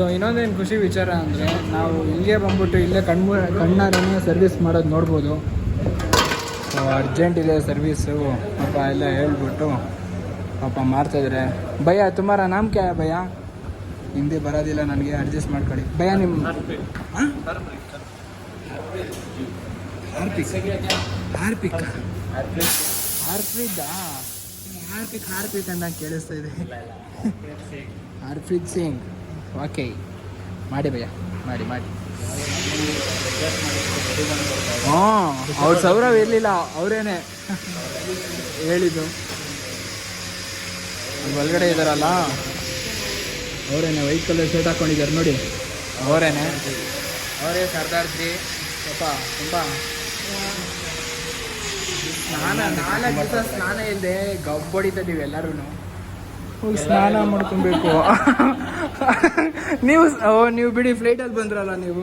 So ಇನ್ನೊಂದೇನು ಖುಷಿ ವಿಚಾರ ಅಂದರೆ ನಾವು ಇಲ್ಲಿಗೆ ಬಂದ್ಬಿಟ್ಟು ಇಲ್ಲೇ ಕಣ್ಣಾರನೇ ಸರ್ವಿಸ್ ಮಾಡೋದು ನೋಡ್ಬೋದು. ಸೊ ಅರ್ಜೆಂಟ್ ಇದೆ ಸರ್ವೀಸು ಪಾಪ ಎಲ್ಲ ಹೇಳ್ಬಿಟ್ಟು ಪಾಪ ಮಾಡ್ತಾಯಿದ್ರೆ. ಭಯ್ಯ ತುಮಾರ ನಾಮ್ ಕ್ಯಾ ಹೈ ಭಯ್ಯ? ಹಿಂದಿ ಬರೋದಿಲ್ಲ ನನಗೆ, ಅಡ್ಜಸ್ಟ್ ಮಾಡ್ಕೊಳ್ಳಿ ಭಯ್ಯ. ನಿಮ್ಮ ಹಾರ್ಪಿಕ್ ಅಂತ ಕೇಳಿಸ್ತಾ ಇದೆ. ಹರ್ಪ್ರೀತ್ ಸಿಂಗ್. ಓಕೆ ಮಾಡಿ ಭಯ್ಯ, ಮಾಡಿ. ಹಾಂ, ಅವ್ರ ಸೌರವ್ ಇರಲಿಲ್ಲ, ಅವರೇನೆ ಹೇಳಿದ್ದು. ಒಳಗಡೆ ಇದ್ದಾರಲ್ಲ ಅವರೇನೆ, ವೈಟ್ ಕಲರ್ ಶರ್ಟ್ ಹಾಕ್ಕೊಂಡಿದ್ದಾರೆ ನೋಡಿ, ಅವರೇ ಸರ್ದಾರ್ಜಿ. ಪಾಪ ತುಂಬ ನಾಲ್ಕು ದಿವಸ ಸ್ನಾನ ಇಲ್ಲದೆ ಗಬ್ಬೊಡಿತಿದ್ದೀವಿ ಎಲ್ಲರೂ. ಸ್ನಾನ ಮಾಡ್ಕೊಬೇಕು. ನೀವು ಬಿಡಿ, ಫ್ಲೈಟಲ್ಲಿ ಬಂದ್ರಲ್ಲ ನೀವು.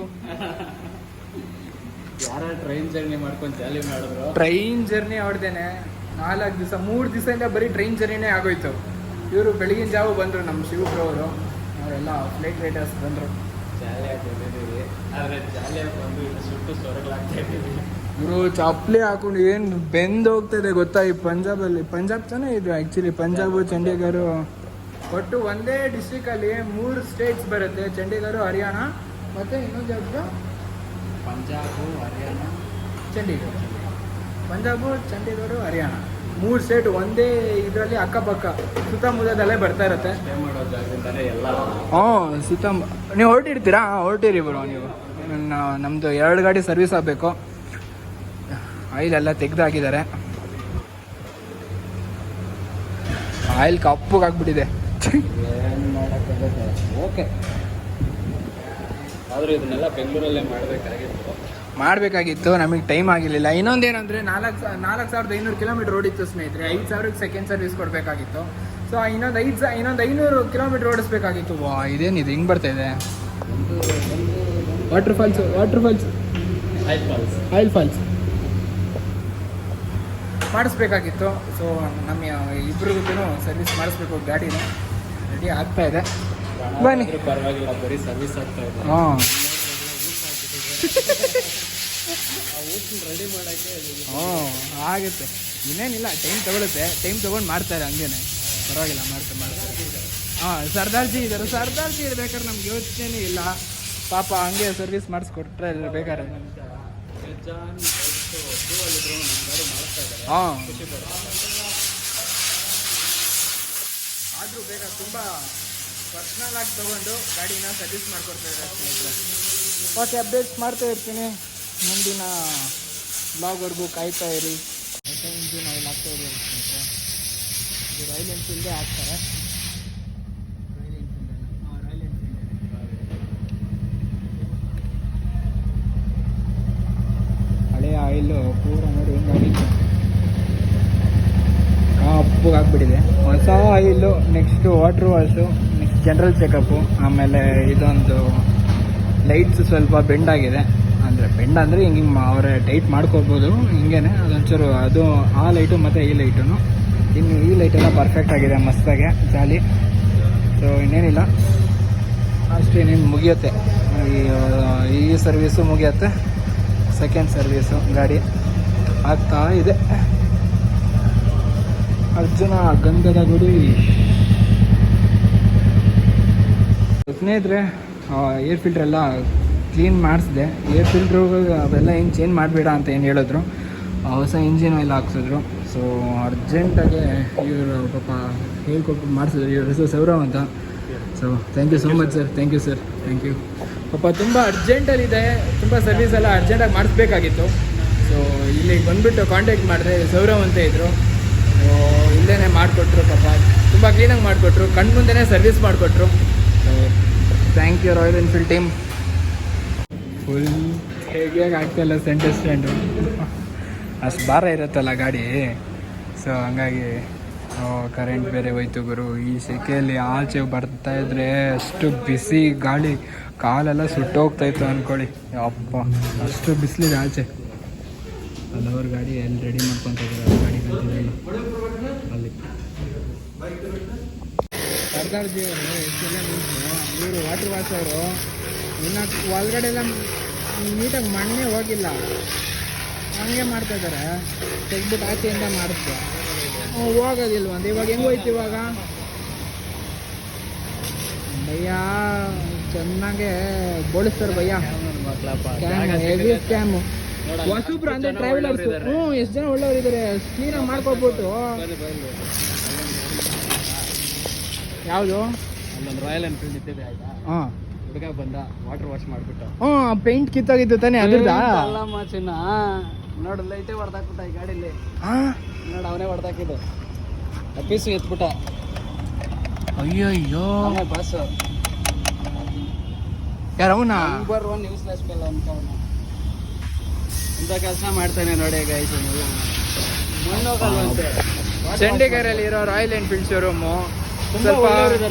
ಯಾರು ಟ್ರೈನ್ ಜರ್ನಿ ಮಾಡ್ಕೊಂಡು ಜಾಲಿ ಮಾಡಿದ್ರು. ಟ್ರೈನ್ ಜರ್ನಿ ಹೊಡ್ದೇನೆ 4 ದಿವಸ 3 ದಿವಸದಿಂದ ಬರೀ ಟ್ರೈನ್ ಜರ್ನಿನೇ ಆಗೋಯ್ತು. ಇವರು ಬೆಳಗಿನ ಜಾವ ಬಂದರು, ನಮ್ಮ ಶಿವಪ್ರ ಅವರೆಲ್ಲ ಫ್ಲೈಟ್ ರೈಡರ್ಸ್ ಬಂದರು. ಜಾಲಿಯಾಗಿ ಬಂದಿದ್ದೀವಿ, ಆದರೆ ಜಾಲಿಯಾಗಿ ಬಂದು ಇದು ಸುಟ್ಟು ಸೊರಗಲಾಗ್ತಾ ಇದ್ದೀವಿ. ಇವರು ಚಪ್ಪಲಿ ಹಾಕೊಂಡು ಏನು ಬೆಂದು ಹೋಗ್ತದೆ ಗೊತ್ತಾ ಈ ಪಂಜಾಬ್ ತಾನೇ ಇದು ಆ್ಯಕ್ಚುಲಿ. ಪಂಜಾಬು, ಚಂಡೀಗಢ ಒಟ್ಟು ಒಂದೇ ಡಿಸ್ಟ್ರಿಕ್ಟಲ್ಲಿ 3 ಸ್ಟೇಟ್ಸ್ ಬರುತ್ತೆ. ಚಂಡೀಗಢ, ಹರಿಯಾಣ ಮತ್ತು ಇನ್ನೊಂದು ಯಾವುದು? ಪಂಜಾಬು, ಹರಿಯಾಣ, ಚಂಡೀಗಢ. ಪಂಜಾಬು, ಚಂಡೀಗಢ, ಹರಿಯಾಣ 3 ಸ್ಟೇಟ್ ಒಂದೇ ಇದರಲ್ಲಿ ಅಕ್ಕಪಕ್ಕ ಸುತ್ತಮುತ್ತದಲ್ಲೇ ಬರ್ತಾ ಇರುತ್ತೆ. ಸ್ಟೇ ಮಾಡೋ ಜಾಗದಿಂದಲೇ ಎಲ್ಲ. ನೀವು ಹೊರಟಿರ್ತೀರಾ? ಹೊರಟಿರಿ ಬರೋ ನೀವು. ನಮ್ಮದು 2 ಗಾಡಿ ಸರ್ವಿಸ್ ಆಗಬೇಕು. ಆಯಿಲ್ ಎಲ್ಲ ತೆಗೆದಾಕಿದ್ದಾರೆ. ಆಯಿಲ್ ಕಪ್ಪಗಾಗ್ಬಿಟ್ಟಿದೆ. ಏನು ಮಾಡೋಕ್ಕಾಗುತ್ತೆ. ಓಕೆ, ಆದರೂ ಇದನ್ನೆಲ್ಲ ಬೆಂಗಳೂರಲ್ಲೇ ಮಾಡಬೇಕಾಗಿತ್ತು, ನಮಗೆ ಟೈಮ್ ಆಗಿರಲಿಲ್ಲ. ಇನ್ನೊಂದೇನೆಂದರೆ 4,500 ಕಿಲೋಮೀಟರ್ ಓಡಿತ್ತು ಸ್ನೇಹಿತರೆ. 5,000ಕ್ಕೆ ಸೆಕೆಂಡ್ ಸರ್ವಿಸ್ ಕೊಡಬೇಕಾಗಿತ್ತು. ಸೊ ಇನ್ನೊಂದು 500 ಕಿಲೋಮೀಟರ್ ಓಡಿಸ್ಬೇಕಾಗಿತ್ತು. ಇದೇನಿದೆ ಹಿಂಗೆ ಬರ್ತಾ ಇದೆ? ವಾಟರ್ ಫಾಲ್ಸ್ ಆಯಿಲ್ ಫಾಲ್ಸ್ ಮಾಡಿಸ್ಬೇಕಾಗಿತ್ತು. ಸೊ ನಮ್ಮ ಇಬ್ಬರಿಗೂ ಸರ್ವಿಸ್ ಮಾಡಿಸ್ಬೇಕು. ಗಾಡಿನ ರೆಡಿ ಆಗ್ತಾ ಇದೆ. ಬನ್ನಿ, ಪರವಾಗಿಲ್ಲ, ಬರೀ ಸರ್ವಿಸ್ ಆಗ್ತಾ ಇದೆ. ಹಾಂ, ರೆಡಿ ಮಾಡೋಕ್ಕೆ ಆಗುತ್ತೆ. ಇನ್ನೇನಿಲ್ಲ, ಟೈಮ್ ತೊಗೊಳುತ್ತೆ. ಟೈಮ್ ತೊಗೊಂಡು ಮಾಡ್ತಾರೆ, ಹಂಗೇನೆ ಪರವಾಗಿಲ್ಲ, ಮಾಡ್ತಾರೆ. ಹಾಂ, ಸರ್ದಾರ್ಜಿ ಇರ್ಬೇಕಾದ್ರೆ ನಮ್ಗೆ ಯೋಚನೆ ಇಲ್ಲ. ಪಾಪ ಹಂಗೆ ಸರ್ವಿಸ್ ಮಾಡಿಸ್ಕೊಟ್ರೆ ಬೇಕಾದ್ರೆ. ಹಾಂ, ಆದರೂ ಬೇಗ ತುಂಬ ಪರ್ಸ್ನಲ್ ಆಗಿ ತೊಗೊಂಡು ಗಾಡಿನ ಸರ್ವಿಸ್ ಮಾಡ್ಕೊಡ್ತಾ ಇದ್ದಾರೆ ಸ್ನೇಹಿತರೆ. ಓಕೆ, ಅಪ್ಡೇಟ್ಸ್ ಮಾಡ್ತಾ ಇರ್ತೀನಿ. ಮುಂದಿನ ಬ್ಲಾಗ್ವರೆಗೂ ಕಾಯ್ತಾ ಇರಿ. ಇಂಜಿನ್ ಆಯಿಲ್ ಹಾಕ್ತಾ ಇದ್ದೀವಿ ಸ್ನೇಹಿತರೆ. ಇದು ರಾಯಲ್ ಎನ್ಫೀಲ್ಡೇ ಹಾಕ್ತಾರೆ. ರಾಯಲ್ ಎನ್ಫೀಲ್ಡ್ ಹಳೆಯ ಆಯಿಲು ಪೂರ ನೋಡಿ ಹೆಂಗಾಗಿತ್ತು, ಕಪ್ಪಗಾಗ್ಬಿಟ್ಟಿದೆ. ಹೊಸ oil. Next water wash, next general checkup. ಆಮೇಲೆ ಇದೊಂದು ಲೈಟ್ಸ್ ಸ್ವಲ್ಪ ಬೆಂಡ್ ಆಗಿದೆ. ಬೆಂಡ್ ಅಂದರೆ ಹಿಂಗೆ ಅವರೇ ಟೈಟ್ ಮಾಡ್ಕೋಬೋದು. ಹಿಂಗೇನೆ ಅದೊಂಚೂರು ಅದು ಆ ಲೈಟು ಮತ್ತು ಈ ಲೈಟು. ಇನ್ನು ಈ ಲೈಟೆಲ್ಲ ಪರ್ಫೆಕ್ಟ್ ಆಗಿದೆ, ಮಸ್ತಾಗೆ ಜಾಲಿ. ಸೊ ಇನ್ನೇನಿಲ್ಲ, ಅಷ್ಟೇ, ಇನ್ನೇನು ಮುಗಿಯುತ್ತೆ. ಈ ಸರ್ವೀಸು ಮುಗಿಯುತ್ತೆ. ಸೆಕೆಂಡ್ ಸರ್ವೀಸು ಗಾಡಿ ಆಗ್ತಾ ಇದೆ. ಅರ್ಜುನ ಗಂಧದ ಗುಡಿ. ಸ್ನೇಹಿತರೆ, ಏರ್ ಫಿಲ್ಟ್ರ್ ಎಲ್ಲ ಕ್ಲೀನ್ ಮಾಡಿಸಿದೆ. ಏರ್ ಫಿಲ್ಟ್ರು ಅವೆಲ್ಲ ಏನು ಚೇಂಜ್ ಮಾಡಬೇಡ ಅಂತ ಏನು ಹೇಳಿದ್ರು. ಹೊಸ ಇಂಜಿನ್ ಆಯಿಲ್ ಹಾಕ್ಸಿದ್ರು. ಸೊ ಅರ್ಜೆಂಟಾಗಿ ಇವರು ಪಾಪ ಹೇಳ್ಕೊಟ್ಟು ಮಾಡಿಸಿದ್ರು. ಇವ್ರ ಹೆಸರು ಸೌರವ್ ಅಂತ. So thank you so much sir. Thank you. ಪಾಪ ತುಂಬ ಅರ್ಜೆಂಟಲ್ಲಿದೆ, ತುಂಬ ಸರ್ವಿಸ್ ಎಲ್ಲ ಅರ್ಜೆಂಟಾಗಿ ಮಾಡಿಸ್ಬೇಕಾಗಿತ್ತು. ಸೊ ಇಲ್ಲಿಗೆ ಬಂದುಬಿಟ್ಟು ಕಾಂಟ್ಯಾಕ್ಟ್ ಮಾಡಿದ್ರೆ ಸೌರವ್ ಅಂತ ಇದ್ದರು. ಇಲ್ಲೇ ಮಾಡಿಕೊಟ್ರು. ಪಾಪ ತುಂಬ ಕ್ಲೀನಾಗಿ ಮಾಡಿಕೊಟ್ರು, ಕಣ್ಮುಂದೆನೇ ಸರ್ವಿಸ್ ಮಾಡಿಕೊಟ್ರು. So thank you Royal Enfield team. Full ಹೇಗೆ ಆಗ್ತಾಯಿಲ್ಲ ಸೆಂಟರ್ ಸ್ಟ್ಯಾಂಡು, ಅಷ್ಟು ಭಾರ ಇರುತ್ತಲ್ಲ ಗಾಡಿ. ಸೊ ಹಂಗಾಗಿ ಕರೆಂಟ್ ಬೇರೆ ಹೋಯ್ತು ಗುರು. ಈ ಸೆಕೆಯಲ್ಲಿ ಆಚೆ ಬರ್ತಾಯಿದ್ರೆ ಅಷ್ಟು ಬಿಸಿ ಗಾಳಿ, ಕಾಲೆಲ್ಲ ಸುಟ್ಟೋಗ್ತಾಯಿತ್ತು ಅಂದ್ಕೊಳ್ಳಿ. ಅಪ್ಪ, ಅಷ್ಟು ಬಿಸಿಲಿದೆ ಆಚೆ. ಅಲ್ಲವ್ರ ಗಾಡಿ ಎಲ್ಲಿ ರೆಡಿ ಮಾಡ್ಕೊತಿದ್ದಾರೆ, ಗಾಡಿ ಕಂತಿದ್ದಾರೆ ಅಲ್ಲಿ. ಸರ್ದಾರ್ಜಿ ಅವರು ಎಷ್ಟೆಲ್ಲ ನಿಂತು ಇವರು ವಾಟರ್ ವಾಶ್ ಅವರು ಇನ್ನು ಒಳಗಡೆ ಎಲ್ಲ ನೀಟಾಗಿ ಮಣ್ಣೇ ಹೋಗಿಲ್ಲ, ಹಂಗೆ ಮಾಡ್ತಾ ಇದ್ದಾರೆ. ತೆಗ್ಬಿಟ್ಟು ಆಚೆಯಿಂದ ಮಾಡಿಸ್ದೆ ಹೋಗೋದಿಲ್ವಂತ. ಇವಾಗ ಹೆಂಗೆ ಹೋಯ್ತು ಇವಾಗ? ಭಯ್ಯ ಚೆನ್ನಾಗೆ ಬೋಳಿಸ್ತಾರೆ ಭಯ್ಯ. Heavy scam. ಹೊಸಬ್ರು ಅಂದರೆ ಟ್ರಾವೆಲರ್ಸ್. ಎಷ್ಟು ಜನ ಒಳ್ಳೆಯವರು ಇದ್ದಾರೆ, ಕ್ಲೀನಾಗಿ ಮಾಡ್ಕೊಟ್ಬಿಟ್ಟು. ಯಾವುದು? ಅಲ್ಲೊಂದು ರಾಯಲ್ ಎನ್ಫೀಲ್ಡ್ ಇದ್ದಿದೆ ಆಯ್ತಾ? ಹಾಂ, ಹುಡುಗ ಬಂದ ವಾಟರ್ ವಾಶ್ ಮಾಡಿಬಿಟ್ಟು. ಪೇಂಟ್ ಕಿತ್ತೋಗಿದ್ದು ತಾನೇ ಅದ್ರದ್ದು? ಅಲ್ಲ ಮಾಚಿನ ನೋಡು, ಲೈಟೇ ಹೊಡೆದಾಕ್ಬಿಟ್ಟ ಈ ಗಾಡೀಲಿ. ನೋಡು, ಅವನೇ ಹೊಡೆದಾಕಿದ್ದು. ಪೀಸು ಎತ್ಬಿಟ್ಟ. ಅಯ್ಯಯ್ಯೋ, ಬಸ್ ಯಾರು ಅವನ? ನಂಬರ್ 1 ನ್ಯೂಸ್ಲೆಸ್ ಬೆಲ್ಲ ಅನ್ಕವನ. ಇಂಥ ಕೆಲಸ ಮಾಡ್ತಾನೆ ನೋಡಿ ಗೈಸ್. ಚಂಡೀಗಢಲ್ಲಿ ಇರೋ ರಾಯಲ್ ಎನ್ಫೀಲ್ಡ್ ಶೋರೂಮು ಸ್ವಲ್ಪ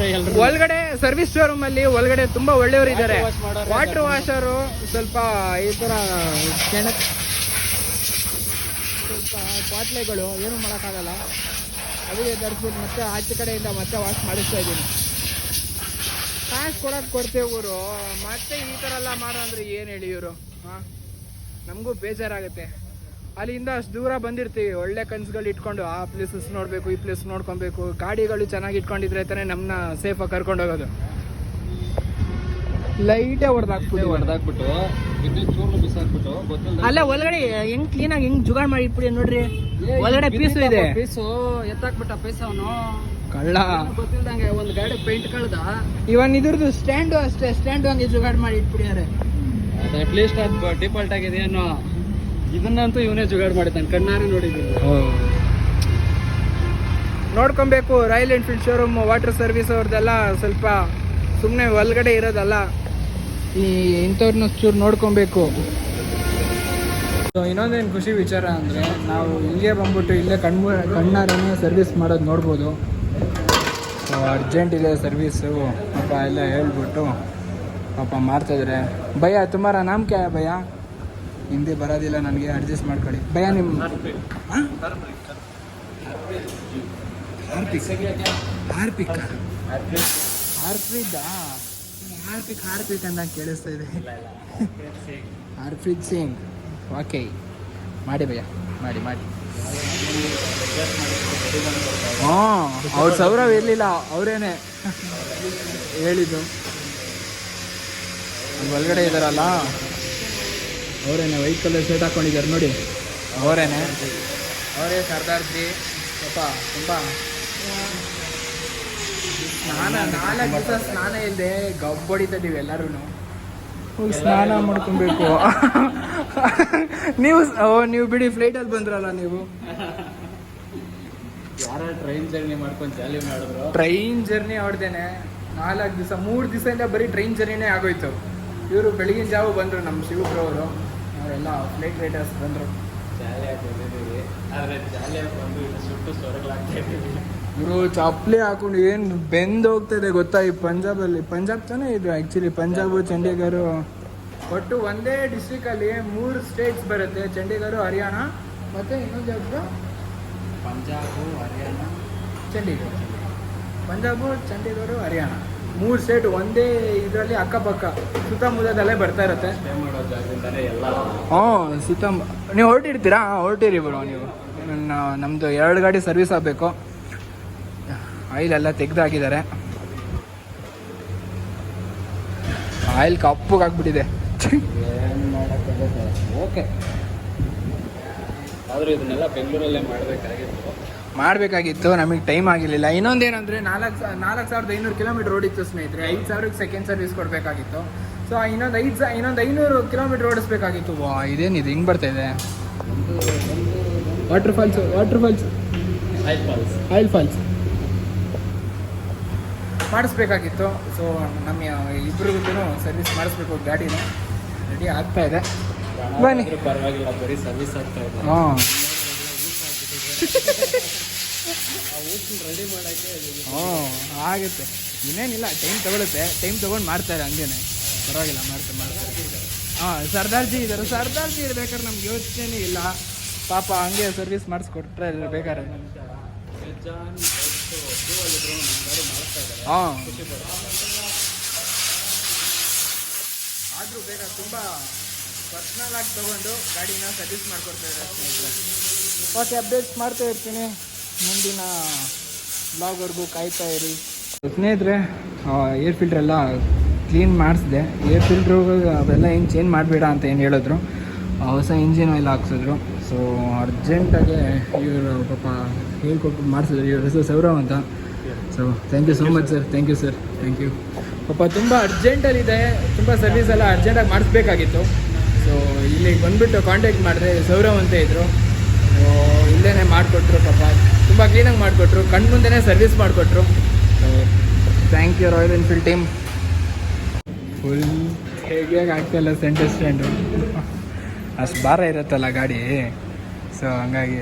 ಒಳಗಡೆ ಸರ್ವಿಸ್ ಶೋರೂಮ್ ಅಲ್ಲಿ ಒಳಗಡೆ ತುಂಬಾ ಒಳ್ಳೆಯವರು ಇದ್ದಾರೆ. ವಾಟರ್ ವಾಷರು ಸ್ವಲ್ಪ ಈ ತರ ಸ್ವಲ್ಪ ಬಾಟ್ಲೆಗಳು ಏನು ಮಾಡೋಕ್ಕಾಗಲ್ಲ, ಅದಕ್ಕೆ ತರಿಸ್ಬಿಟ್ಟು ಮತ್ತೆ ಆಚೆ ಕಡೆಯಿಂದ ಮತ್ತೆ ವಾಶ್ ಮಾಡಿಸ್ತಾ ಇದ್ದೀನಿ. ಕಾಸು ಕೊಡೋಕೆ ಕೊಡ್ತೇವೆ ಇವರು, ಮತ್ತೆ ಈ ಥರ ಎಲ್ಲ ಮಾಡೋ ಅಂದ್ರೆ ಏನು ಹೇಳಿ ಇವರು? ಹಾಂ, ನಮಗೂ ಬೇಜಾರಾಗುತ್ತೆ. ಅಲ್ಲಿಂದ ಅಷ್ಟು ದೂರ ಬಂದಿರ್ತೀವಿ, ಒಳ್ಳೆ ಕನ್ಸುಗಳು ಇಟ್ಕೊಂಡು ಆ ಪ್ಲೇಸಸ್ ನೋಡಬೇಕು, ಈ ಪ್ಲೇಸ್ ನೋಡ್ಕೊಬೇಕು. ಗಾಡಿಗಳು ಚೆನ್ನಾಗಿ ಇಟ್ಕೊಂಡಿದ್ರೆ ತಾನೇ ನಮ್ಮನ್ನ ಸೇಫಾಗಿ ಕರ್ಕೊಂಡು ಹೋಗೋದು. ಲೈಟೇ ಹೊಡೆದಾಕ್ಬಿಟ್ಟು ಚೂರು ಬಿಸಾಕ್ಬಿಟ್ಟು ಅಲ್ಲ ಒಳಗಡೆ ಹೆಂಗ್ ಕ್ಲೀನಾಗಿ ಹೆಂಗ್ ಜುಗಾಡ್ ಮಾಡಿ ಇಟ್ಬಿಡಿ ನೋಡ್ರಿ. ಒಳಗಡೆ ಪೀಸು ಇದೆ, ಪೀಸು ಎತ್ತಾಕ್ಬಿಟ್ಟ ಪೀಸ್ ಅವನು ಕಳ್ಳ. ಗೊತ್ತಿಲ್ದಂಗೆ ಒಂದು ಗಾಡಿ ಪೇಂಟ್ ಕಳ್ದ. ಇವನ್ ಇದ್ರದ್ದು ಸ್ಟ್ಯಾಂಡು ಅಷ್ಟೇ, ಸ್ಟ್ಯಾಂಡು ಹಂಗೆ ಜುಗಾಡ್ ಮಾಡಿ ಇಟ್ಬಿಡಿದ್ದಾರೆ. ಅಟ್ಲೀಸ್ಟ್ ಅದು ಡಿಫಾಲ್ಟ್ ಆಗಿದೆಯೇನೋ. ಇದನ್ನಂತೂ ಇವನೇ ಜುಗಾಡ್ ಮಾಡಿದ್ದಾನೆ, ಕಣ್ಣಾರೆ ನೋಡಿದ್ದೀನಿ. ನೋಡ್ಕೊಬೇಕು Royal Enfield showroom water service ಅವ್ರದ್ದೆಲ್ಲ ಸ್ವಲ್ಪ ಸುಮ್ಮನೆ ಒಳಗಡೆ ಇರೋದಲ್ಲ, ಈ ಇಂಥವ್ರನ್ನ ಚೂರು ನೋಡ್ಕೊಬೇಕು. ಇನ್ನೊಂದೇನು ಖುಷಿ ವಿಚಾರ ಅಂದರೆ ನಾವು ಇಲ್ಲೇ ಬಂದ್ಬಿಟ್ಟು ಇಲ್ಲೇ ಕಣ್ಣಾರನೇ ಸರ್ವಿಸ್ ಮಾಡೋದು ನೋಡ್ಬೋದು. ಸೊ ಅರ್ಜೆಂಟ್ ಇದೆ ಸರ್ವಿಸು ಪಾಪ ಎಲ್ಲ ಹೇಳ್ಬಿಟ್ಟು ಪಾಪ ಮಾಡ್ತಾಯಿದ್ರೆ. ಭಯ್ಯ ತುಮಾರ ನಾಮ್ ಕ್ಯಾ ಹೈ ಭಯ್ಯ? ಹಿಂದಿ ಬರೋದಿಲ್ಲ ನನಗೆ, ಅಡ್ಜಸ್ಟ್ ಮಾಡ್ಕೊಳ್ಳಿ ಭಯ್ಯ. ನಿಮ್ಮ ಹಾರ್ಪಿಕ್ ಹಾರ್ಪಿಕ್ ಅಂತ ಕೇಳಿಸ್ತಾ ಇದೆ. ಹರ್ಪ್ರೀತ್ ಸಿಂಗ್. ಓಕೆ, ಮಾಡಿ ಭಯ್ಯ, ಮಾಡಿ. ಹಾಂ, ಅವ್ರ ಸೌರವ್ ಇರಲಿಲ್ಲ, ಅವರೇನೆ ಹೇಳಿದ್ದು. ಒಳಗಡೆ ಇದ್ದಾರಲ್ಲ ಅವರೇನೆ, ವೈಟ್ ಕಲರ್ ಶರ್ಟ್ ಹಾಕ್ಕೊಂಡಿದ್ದಾರೆ ನೋಡಿ, ಅವರೇ ಸರ್ದಾರ್ಜಿ. ಪಾಪ ತುಂಬ ಸ್ನಾನ 4 ದಿವಸ ಸ್ನಾನ ಇಲ್ಲದೆ ಗಬ್ಬೊಡಿತಾ ಇದೀವಿ ಎಲ್ಲರೂ. ಸ್ನಾನ ಮಾಡ್ಕೊಬೇಕು. ನೀವು ಬಿಡಿ, ಫ್ಲೈಟಲ್ಲಿ ಬಂದ್ರಲ್ಲ ನೀವು. ಯಾರು ಟ್ರೈನ್ ಜರ್ನಿ ಮಾಡ್ಕೊಂಡು ಜಾಲಿ ಮಾಡಿದ್ರು. ಟ್ರೈನ್ ಜರ್ನಿ ಹೊಡ್ದೇನೆ 4 ದಿವಸ, 3 ದಿವಸದಿಂದ ಬರೀ ಟ್ರೈನ್ ಜರ್ನಿನೇ ಆಗೋಯ್ತು. ಇವರು ಬೆಳಗಿನ ಜಾವ ಬಂದರು, ನಮ್ಮ ಶಿವಪ್ರ ಅವರೆಲ್ಲ ಫ್ಲೈಟ್ ರೈಡರ್ಸ್ ಬಂದರು. ಜಾಲಿಯಾಗಿ ಬಂದಿದ್ದೀವಿ, ಆದರೆ ಜಾಲಿಯಾಗಿ ಬಂದು ಇದು ಸುಟ್ಟು ಸ್ವರ್ಗಲಾಗ್ತಾ ಇದ್ದೀವಿ. ಇವರು ಚಪ್ಪಲಿ ಹಾಕೊಂಡು ಏನು ಬೆಂದು ಹೋಗ್ತದೆ ಗೊತ್ತಾ ಈ ಪಂಜಾಬಲ್ಲಿ. ಪಂಜಾಬ್ ತಾನೇ ಇದು ಆ್ಯಕ್ಚುಲಿ, ಪಂಜಾಬು ಚಂಡೀಗಢ ಒಟ್ಟು ಒಂದೇ ಡಿಸ್ಟ್ರಿಕ್ಟಲ್ಲಿ 3 ಸ್ಟೇಟ್ಸ್ ಬರುತ್ತೆ. ಚಂಡೀಗಢ, ಹರಿಯಾಣ ಮತ್ತು ಇನ್ನೊಂದು ಯಾವುದು? ಪಂಜಾಬು, ಹರಿಯಾಣ, ಚಂಡೀಗಢ. ಪಂಜಾಬು, ಚಂಡೀಗಢ, ಹರಿಯಾಣ 3 ಸ್ಟೇಟ್ ಒಂದೇ ಇದರಲ್ಲಿ ಅಕ್ಕಪಕ್ಕ ಸುತ್ತಮುತ್ತದಲ್ಲೇ ಬರ್ತಾ ಇರುತ್ತೆ. ಸ್ಟೇ ಮಾಡೋ ಜಾಗದಿಂದಲೇ ಎಲ್ಲ. ನೀವು ಹೊರಟಿರ್ತೀರಾ? ಹೊರಟಿರಿ ಬಿಡು ನೀವು. ನಮ್ಮದು 2 ಗಾಡಿ ಸರ್ವಿಸ್ ಆಗಬೇಕು. ಆಯಿಲ್ ಎಲ್ಲ ತೆಗೆದಾಕಿದ್ದಾರೆ, ಆಯಿಲ್ ಕಪ್ಪಗಾಗ್ಬಿಟ್ಟಿದೆ. ಏನು ಮಾಡೋಕ್ಕಾಗುತ್ತೆ. ಓಕೆ, ಆದರೂ ಇದನ್ನೆಲ್ಲ ಬೆಂಗಳೂರಲ್ಲೇ ಮಾಡಬೇಕಾಗಿತ್ತು, ನಮಗೆ ಟೈಮ್ ಆಗಿರಲಿಲ್ಲ. ಇನ್ನೊಂದೇನಂದರೆ 4,500 ಕಿಲೋಮೀಟರ್ ರೋಡ್ ಇತ್ತು ಸ್ನೇಹಿತರೆ. 5,000ಕ್ಕೆ ಸೆಕೆಂಡ್ ಸರ್ವಿಸ್ ಕೊಡಬೇಕಾಗಿತ್ತು. ಸೊ ಇನ್ನೊಂದು 500 ಕಿಲೋಮೀಟರ್ ಓಡಿಸ್ಬೇಕಾಗಿತ್ತು. ಇದೇನಿದೆ ಹಿಂಗೆ ಬರ್ತಾಯಿದೆ? ವಾಟರ್ ಫಾಲ್ಸ್ ಆಯಿಲ್ ಫಾಲ್ಸ್ ಮಾಡಿಸ್ಬೇಕಾಗಿತ್ತು. ಸೊ ನಮ್ಮ ಇಬ್ಬರಿಗೂ ಸರ್ವಿಸ್ ಮಾಡಿಸ್ಬೇಕು, ಗಾಡಿನ ರೆಡಿ ಆಗ್ತಾ ಇದೆ. ಬನ್ನಿ, ಪರವಾಗಿಲ್ಲ, ಬರೀ ಸರ್ವಿಸ್ ಆಗ್ತಾ ಇದೆ. ಹಾಂ, ರೆಡಿ ಮಾಡೋಕ್ಕೆ ಆಗುತ್ತೆ, ಇನ್ನೇನಿಲ್ಲ, ಟೈಮ್ ತೊಗೊಳುತ್ತೆ. ಟೈಮ್ ತೊಗೊಂಡು ಮಾಡ್ತಾರೆ, ಹಂಗೇನೆ ಪರವಾಗಿಲ್ಲ, ಮಾಡ್ತಾರೆ. ಹಾಂ, ಸರ್ದಾರ್ಜಿ ಇರ್ಬೇಕಾದ್ರೆ ನಮ್ಗೆ ಯೋಚನೆ ಇಲ್ಲ ಪಾಪ, ಹಂಗೆ ಸರ್ವಿಸ್ ಮಾಡಿಸ್ಕೊಟ್ರೆ ಬೇಕಾದ್ರೆ. ಹಾಂ ಆದರೂ ಬೇಗ ತುಂಬ ಪರ್ಸ್ನಲ್ ಆಗಿ ತೊಗೊಂಡು ಗಾಡಿನ ಸರ್ವಿಸ್ ಮಾಡ್ಕೊಡ್ತಾ ಇದ್ದಾರೆ ಸ್ನೇಹಿತರೆ. ಓಕೆ, ಅಪ್ಡೇಟ್ಸ್ ಮಾಡ್ತಾ ಇರ್ತೀನಿ, ಮುಂದಿನ ಬ್ಲಾಗ್ವರೆಗೂ ಕಾಯ್ತಾ ಇರಿ ಸ್ನೇಹಿತರೆ. ಏರ್ ಫಿಲ್ಟ್ರ್ ಎಲ್ಲ ಕ್ಲೀನ್ ಮಾಡಿಸಿದೆ. ಏರ್ ಫಿಲ್ಟ್ರು ಅವೆಲ್ಲ ಏನು ಚೇಂಜ್ ಮಾಡಬೇಡ ಅಂತ ಏನು ಹೇಳಿದ್ರು. ಹೊಸ ಇಂಜಿನ್ ಆಯಿಲ್ ಹಾಕ್ಸಿದ್ರು. ಸೊ ಅರ್ಜೆಂಟಾಗೆ ಇವರು ಪಾಪ ಹೇಳ್ಕೊಟ್ಟು ಮಾಡಿಸಿದ್ರು. ಇವ್ರ ಹೆಸರು ಸೌರವ್ ಅಂತ. So thank you so much sir. Thank you sir, thank you. ಪಾಪ ತುಂಬ ಅರ್ಜೆಂಟಲ್ಲಿದೆ, ತುಂಬ ಸರ್ವಿಸ್ ಎಲ್ಲ ಅರ್ಜೆಂಟಾಗಿ ಮಾಡಿಸ್ಬೇಕಾಗಿತ್ತು. ಸೊ ಇಲ್ಲಿಗೆ ಬಂದುಬಿಟ್ಟು ಕಾಂಟ್ಯಾಕ್ಟ್ ಮಾಡಿದ್ರೆ ಸೌರವ್ ಅಂತ ಇದ್ದರು. ಸೊ ಇಲ್ಲೇ ಮಾಡಿಕೊಟ್ರು, ಪಾಪ ತುಂಬ ಕ್ಲೀನಾಗಿ ಮಾಡಿಕೊಟ್ರು, ಕಣ್ಣು ಮುಂದೆನೇ ಸರ್ವಿಸ್ ಮಾಡಿಕೊಟ್ರು. So thank you Royal Enfield team. Full ಹೇಗೆ ಆಗ್ತಾಯಿಲ್ಲ ಸೆಂಟರ್ ಸ್ಟ್ಯಾಂಡು, ಅಷ್ಟು ಭಾರ ಇರುತ್ತಲ್ಲ ಗಾಡಿ. ಸೊ ಹಂಗಾಗಿ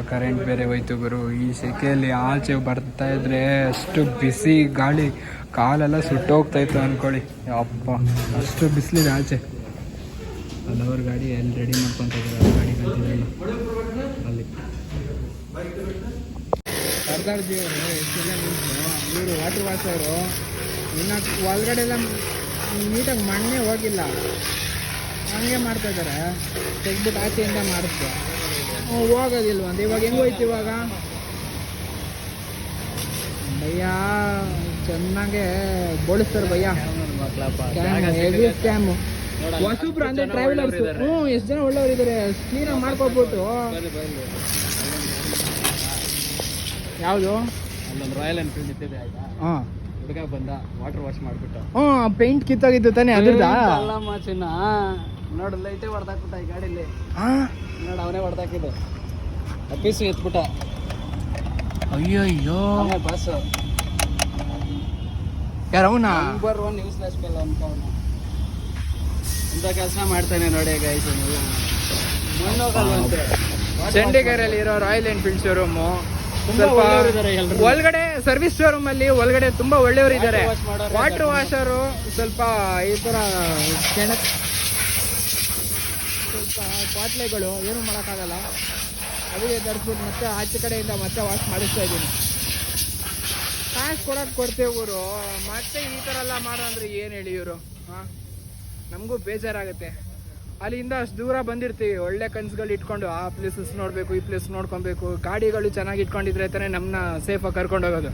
ಕರೆಂಟ್ ಬೇರೆ ಹೋಯ್ತು ಗುರು. ಈ ಸೆಕೆಯಲ್ಲಿ ಆಚೆ ಬರ್ತಾ ಇದ್ರೆ ಅಷ್ಟು ಬಿಸಿ ಗಾಳಿ, ಕಾಲೆಲ್ಲ ಸುಟ್ಟೋಗ್ತಾಯಿತ್ತು ಅಂದ್ಕೊಳ್ಳಿ. ಅಪ್ಪ ಅಷ್ಟು ಬಿಸಿಲಿದೆ ಆಚೆ. ಅಲ್ಲವ್ರ ಗಾಡಿ ಎಲ್ಲಿ ರೆಡಿ ಮಾಡ್ಕೊತಿದ್ದಾರೆ, ಗಾಡಿ ಕಂತಿದ್ದಾರೆ ಅಲ್ಲಿ. ಸರ್ದಾರ್ಜಿ ಅವರು ಎಷ್ಟೆಲ್ಲ ನಿಂತು ಇವರು ವಾಟರ್ ವಾಶರು ಇನ್ನು ಒಳಗಡೆ ಎಲ್ಲ ನೀಟಾಗಿ ಮಣ್ಣೇ ಹೋಗಿಲ್ಲ, ಹಂಗೆ ಮಾಡ್ತಾಯಿದ್ದಾರೆ. ತೆಗ್ಬಿಟ್ಟು ಆಚೆಯಿಂದ ಮಾಡಿಸ್ದೆ ಹೋಗೋದಿಲ್ವ ಅಂತ. ಇವಾಗ ಹೆಂಗೆ ಹೋಯ್ತು ಇವಾಗ ಭಯ್ಯ, ಚೆನ್ನಾಗೆ ಬೋಳಿಸ್ತಾರೆ ಭಯ್ಯ. Heavy scam. ಹೊಸಬ್ರು ಅಂದರೆ ಟ್ರಾವೆಲರ್ಸ್ ಎಷ್ಟು ಜನ ಒಳ್ಳೆಯವರು ಇದ್ದಾರೆ, ಕ್ಲೀನಾಗಿ ಮಾಡ್ಕೊಬಿಟ್ಟು. ಯಾವುದು ಅಲ್ಲೊಂದು ರಾಯಲ್ ಎನ್ಫೀಲ್ಡ್ ಇಟ್ಟಿದೆ ಆಯ್ತಾ, ಹಾಂ, ಹುಡುಗ ಬಂದ ವಾಟರ್ ವಾಶ್ ಮಾಡಿಬಿಟ್ಟು. ಪೇಂಟ್ ಕಿತ್ತೋಗಿದ್ದು ತಾನೇ ಅದ್ರದ್ದು. ಅಲ್ಲಮ್ಮ ಚಿನ್ನ, ನೋಡು ಲೈಟೇ ಹೊಡೆದಾಕ್ಬಿಟ್ಟ ಈ ಗಾಡೀಲಿ. ನೋಡು ಅವನೇ ಹೊಡೆದಾಕಿದ್ದು, ಪೀಸು ಎತ್ಬಿಟ್ಟ. ಅಯ್ಯಯ್ಯೋ, ಬಸ್ ಯಾರು ಅವನ ನಂಬರ್ 1 ಯೂಸ್ಲೆಸ್ ಫೆಲೋ ಅನ್ಕೋನು. ಇಂಥ ಕೆಲಸ ಮಾಡ್ತಾನೆ ನೋಡಿ ಗೈಸ್. ಮಣ್ಣೋಗಲ್ವಂತೆ. ಚಂಡೀಗಢಲ್ಲಿ ಇರೋ ರಾಯಲ್ ಎನ್ಫೀಲ್ಡ್ ಶೋರೂಮು ಸ್ವಲ್ಪ ಒಳಗಡೆ ಸರ್ವಿಸ್ ಶೋರೂಮ್ ಅಲ್ಲಿ ಒಳಗಡೆ ತುಂಬಾ ಒಳ್ಳೆಯವರು ಇದ್ದಾರೆ. ವಾಟರ್ ವಾಷರು ಸ್ವಲ್ಪ ಈ ಥರ ಸ್ವಲ್ಪ ಬಾಟ್ಲೆಗಳು ಏನು ಮಾಡೋಕ್ಕಾಗಲ್ಲ, ಅದಕ್ಕೆ ತರಿಸ್ಬಿಟ್ಟು ಮತ್ತೆ ಆಚೆ ಕಡೆಯಿಂದ ಮತ್ತೆ ವಾಶ್ ಮಾಡಿಸ್ತಾ ಇದ್ದೀನಿ. ಕಾಸು ಕೊಡ್ತೇವೆ ಇವರು, ಮತ್ತೆ ಈ ಥರ ಎಲ್ಲ ಮಾಡೋ ಅಂದರೆ ಏನು ಹೇಳಿ ಇವರು. ಹಾಂ, ನಮಗೂ ಬೇಜಾರಾಗುತ್ತೆ. ಅಲ್ಲಿಂದ ಅಷ್ಟು ದೂರ ಬಂದಿರ್ತೀವಿ, ಒಳ್ಳೆ ಕನ್ಸುಗಳು ಇಟ್ಕೊಂಡು ಆ ಪ್ಲೇಸಸ್ ನೋಡಬೇಕು, ಈ ಪ್ಲೇಸ್ ನೋಡ್ಕೊಬೇಕು. ಗಾಡಿಗಳು ಚೆನ್ನಾಗಿ ಇಟ್ಕೊಂಡಿದ್ರೆ ತಾನೇ ನಮ್ಮನ್ನ ಸೇಫಾಗಿ ಕರ್ಕೊಂಡು ಹೋಗೋದು.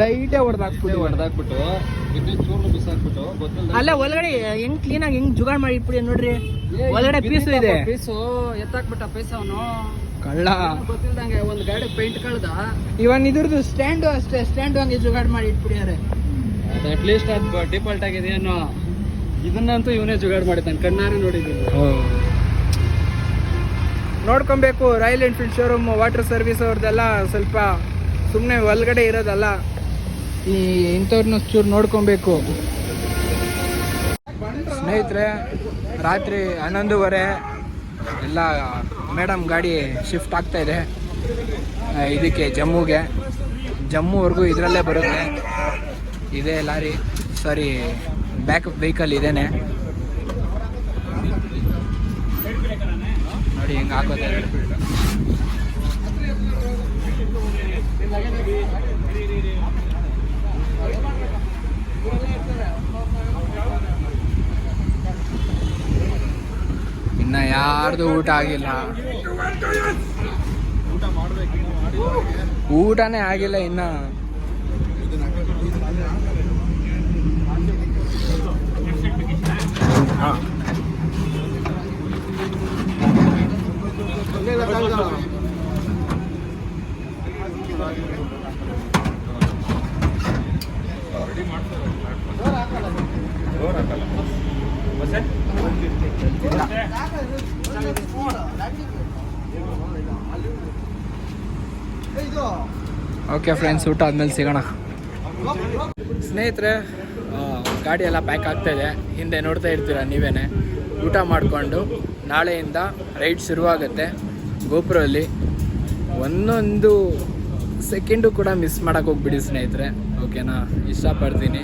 ಲೈಟೇ ಹೊಡೆದಾಕ್ಬಿಟ್ಟು ಚೂರು ಬಿಸಾಕ್ಬಿಟ್ಟು ಅಲ್ಲ ಒಳಗಡೆ ಹೆಂಗ್ ಕ್ಲೀನಾಗಿ ಹೆಂಗ್ ಜುಗಾಡ್ ಮಾಡಿ ಇಟ್ಬಿಡಿ ನೋಡ್ರಿ. ಒಳಗಡೆ ಪೀಸು ಇದೆ, ಪೀಸು ಎತ್ತಾಕ್ಬಿಟ್ಟ ಪೀಸ್ ಅವನು ಕಳ್ಳ. ಗೊತ್ತಿಲ್ದಂಗೆ ಒಂದು ಗಾಡಿ ಪೇಂಟ್ ಕಳ್ದ. ಇವನ್ ಇದ್ರದ್ದು ಸ್ಟ್ಯಾಂಡು ಅಷ್ಟೇ, ಸ್ಟ್ಯಾಂಡು ಹಂಗೆ ಜುಗಾಡ್ ಮಾಡಿ ಇಟ್ಬಿಡಿಯಾರೆ. ಅಟ್ ಲೀಸ್ಟ್ ಅದು ಡಿಫಾಲ್ಟ್ ಆಗಿದೆಯೇನೋ. ಇದನ್ನಂತೂ ಇವನೇ ಜುಗಾಡ್ ಮಾಡಿದ್ದಾನೆ, ಕಣ್ಣಾರೆ ನೋಡಿದ್ದೀನಿ. ನೋಡ್ಕೊಬೇಕು Royal Enfield showroom water service ಅವ್ರದ್ದೆಲ್ಲ ಸ್ವಲ್ಪ ಸುಮ್ಮನೆ ಒಳಗಡೆ ಇರೋದಲ್ಲ, ಈ ಇಂಥವ್ರನ್ನ ಚೂರು ನೋಡ್ಕೊಬೇಕು ಸ್ನೇಹಿತರೆ. ರಾತ್ರಿ 11:30 ಎಲ್ಲ ಮೇಡಮ್ ಗಾಡಿ ಶಿಫ್ಟ್ ಆಗ್ತಾ ಇದೆ ಇದಕ್ಕೆ, ಜಮ್ಮುವರೆಗೂ ಇದರಲ್ಲೇ ಬರುತ್ತೆ. ಇದೇ ಲಾರಿ, ಸಾರಿ ಬ್ಯಾಕ್ ವೆಹಿಕಲ್ ಇದೇನೆ ನೋಡಿ ಹೆಂಗೆ ಹಾಕೋತಾರೆ. ಇನ್ನ ಯಾರ್ದು ಊಟ ಆಗಿಲ್ಲ, ಊಟನೇ ಆಗಿಲ್ಲ ಇನ್ನ. ಓಕೆ ಫ್ರೆಂಡ್ಸ್, ಊಟ ಆದ್ಮೇಲೆ ಸಿಗೋಣ ಸ್ನೇಹಿತರೆ. ಗಾಡಿ ಎಲ್ಲ ಪ್ಯಾಕ್ ಆಗ್ತಾಯಿದೆ, ಹಿಂದೆ ನೋಡ್ತಾ ಇರ್ತೀರ ನೀವೇನೆ. ಊಟ ಮಾಡಿಕೊಂಡು ನಾಳೆಯಿಂದ ರೈಡ್ ಶುರುವಾಗುತ್ತೆ ಗೋಪುರಲ್ಲಿ. ಒಂದೊಂದು ಸೆಕೆಂಡು ಕೂಡ ಮಿಸ್ ಮಾಡೋಕ್ಕೆ ಹೋಗ್ಬಿಡಿ ಸ್ನೇಹಿತರೆ, ಓಕೆನಾ? ಇಷ್ಟಪಡ್ತೀನಿ.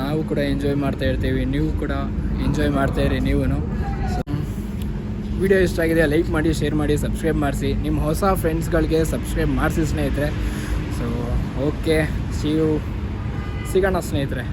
ನಾವು ಕೂಡ ಎಂಜಾಯ್ ಮಾಡ್ತಾ ಇರ್ತೀವಿ, ನೀವು ಕೂಡ ಎಂಜಾಯ್ ಮಾಡ್ತಾಯಿರಿ ನೀವು. ವಿಡಿಯೋ ಇಷ್ಟ ಆಗಿದೆ ಲೈಕ್ ಮಾಡಿ, ಶೇರ್ ಮಾಡಿ, ಸಬ್ಸ್ಕ್ರೈಬ್ ಮಾಡಿಸಿ. ನಿಮ್ಮ ಹೊಸ ಫ್ರೆಂಡ್ಸ್ಗಳಿಗೆ ಸಬ್ಸ್ಕ್ರೈಬ್ ಮಾಡಿಸಿ ಸ್ನೇಹಿತರೆ. ಸೊ ಓಕೆ, ಸಿಗೋಣ ಸ್ನೇಹಿತರೆ.